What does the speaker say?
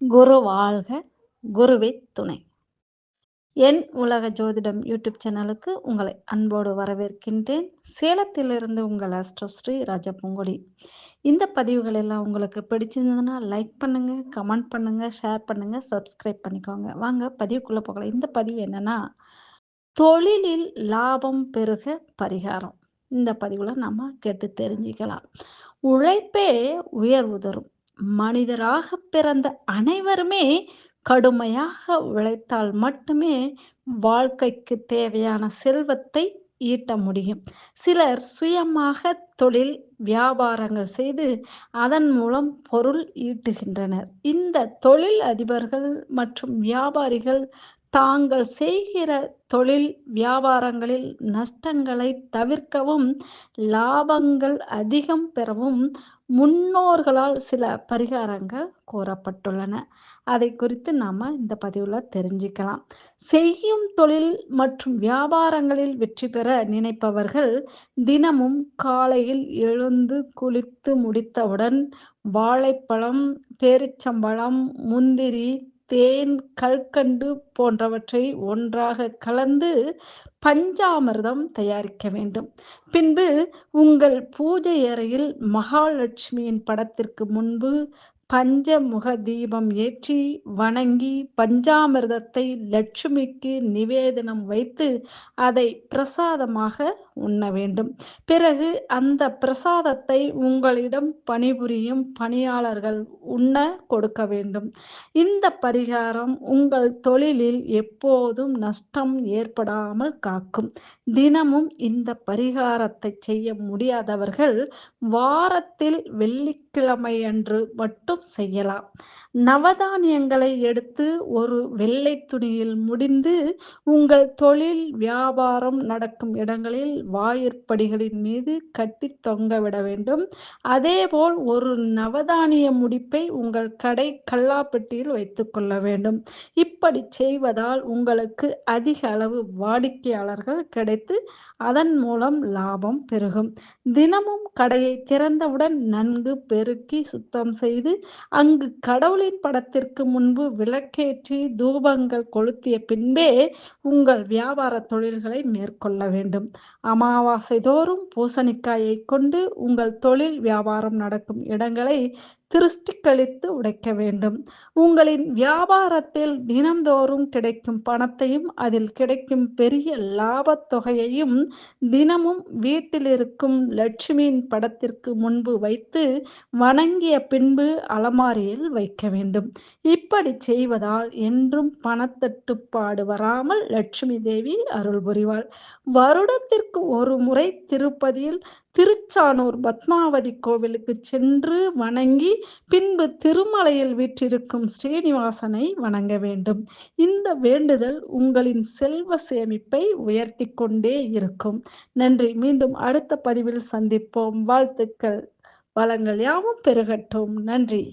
குரு வாழ்க! குருவே துணை! என் உலக ஜோதிடம் யூடியூப் சேனலுக்கு உங்களை அன்போடு வரவேற்கின்றேன். சேலத்திலிருந்து உங்கள் ஆஸ்ட்ரோ ஸ்ரீ ராஜபூங்கொடி. இந்த பதிவுகள் எல்லாம் உங்களுக்கு பிடிச்சிருந்ததுன்னா லைக் பண்ணுங்க, கமெண்ட் பண்ணுங்க, ஷேர் பண்ணுங்க, சப்ஸ்கிரைப் பண்ணிக்கோங்க. வாங்க பதிவுக்குள்ள போகலாம். இந்த பதிவு என்னன்னா, தொழிலில் லாபம் பெருக பரிகாரம். இந்த பதிவுல நம்ம கேட்டு தெரிஞ்சுக்கலாம். உழைப்பே உயர்வு தரும். மனிதராக பிறந்த அனைவருமே கடுமையாக உழைத்தால் மட்டுமே வாழ்க்கைக்கு தேவையான செல்வத்தை ஈட்ட முடியும். சிலர் சுயமாக தொழில் வியாபாரங்கள் செய்து அதன் மூலம் பொருள் ஈட்டுகின்றனர். இந்த தொழில் அதிபர்கள் மற்றும் வியாபாரிகள் தாங்கள் செய்கிற தொழில் வியாபாரங்களில் நஷ்டங்களை தவிர்க்கவும் லாபங்கள் அதிகம் பெறவும் முன்னோர்களால் சில பரிகாரங்கள் கூறப்பட்டுள்ளன. அதை குறித்து நாம இந்த பதிவுல தெரிஞ்சுக்கலாம். செய்யும் தொழில் மற்றும் வியாபாரங்களில் வெற்றி பெற நினைப்பவர்கள் தினமும் காலையில் எழுந்து குளித்து முடித்தவுடன் வாழைப்பழம், பேரிச்சம்பழம், முந்திரி, தேன், கல்கண்டு போன்றவற்றை ஒன்றாக கலந்து பஞ்சாமிர்தம் தயாரிக்க வேண்டும். பின்பு உங்கள் பூஜை அறையில் மகாலட்சுமியின் படத்திற்கு முன்பு பஞ்சமுக தீபம் ஏற்றி வணங்கி பஞ்சாமிர்தத்தை லட்சுமிக்கு நிவேதனம் வைத்து அதை பிரசாதமாக உண்ண வேண்டும். பிறகு அந்த பிரசாதத்தை உங்களிடம் பணிபுரியும் பணியாளர்கள் உண்ண கொடுக்க வேண்டும். இந்த பரிகாரம் உங்கள் தொழிலில் எப்போதும் நஷ்டம் ஏற்படாமல் காக்கும். தினமும் இந்த பரிகாரத்தை செய்ய முடியாதவர்கள் வாரத்தில் வெள்ளிக்கிழமையன்று மட்டும் செய்யலாம். நவதானியங்களை எடுத்து ஒரு வெள்ளை துணியில் முடிந்து உங்கள் தொழில் வியாபாரம் நடக்கும் இடங்களில் வாயிற்படிகளின் மீது கட்டி தொங்கவிட வேண்டும். அதேபோல் ஒரு நவதானிய முடிப்பை உங்கள் கடை கல்லாப்பெட்டியில் வைத்துக் கொள்ள வேண்டும். இப்படி செய்வதால் உங்களுக்கு அதிக அளவு வாடிக்கையாளர்கள் கிடைத்து அதன் மூலம் லாபம் பெருகும். தினமும் கடையை திறந்தவுடன் நன்கு பெருக்கி சுத்தம் செய்து அங்கு கடவுளின் படத்திற்கு முன்பு விளக்கேற்றி தூபங்கள் கொளுத்திய பின்பே உங்கள் வியாபார தொழில்களை மேற்கொள்ள வேண்டும். அமாவாசை தோறும் பூசணிக்காயை கொண்டு உங்கள் தொழில் வியாபாரம் நடக்கும் இடங்களை திருஷ்டி கழித்து உடைக்க வேண்டும். உங்களின் வியாபாரத்தில் தினந்தோறும் கிடைக்கும் பணத்தையும் அதில் கிடைக்கும் பெரிய லாபத் தொகையையும் தினமும் வீட்டில் இருக்கும் லட்சுமியின் படத்திற்கு முன்பு வைத்து வணங்கிய பின்பு அலமாரியில் வைக்க வேண்டும். இப்படி செய்வதால் என்றும் பணத்தட்டுப்பாடு வராமல் லட்சுமி தேவி அருள் புரிவாள். வருடத்திற்கு ஒரு முறை திருப்பதியில் திருச்சானூர் பத்மாவதி கோவிலுக்கு சென்று வணங்கி பின்பு திருமலையில் வீற்றிருக்கும் ஸ்ரீனிவாசனை வணங்க வேண்டும். இந்த வேண்டுதல் உங்களின் செல்வ சேமிப்பை உயர்த்தி கொண்டே இருக்கும். நன்றி. மீண்டும் அடுத்த பதிவில் சந்திப்போம். வாழ்த்துக்கள். வளங்கள் யாவும் பெருகட்டும். நன்றி.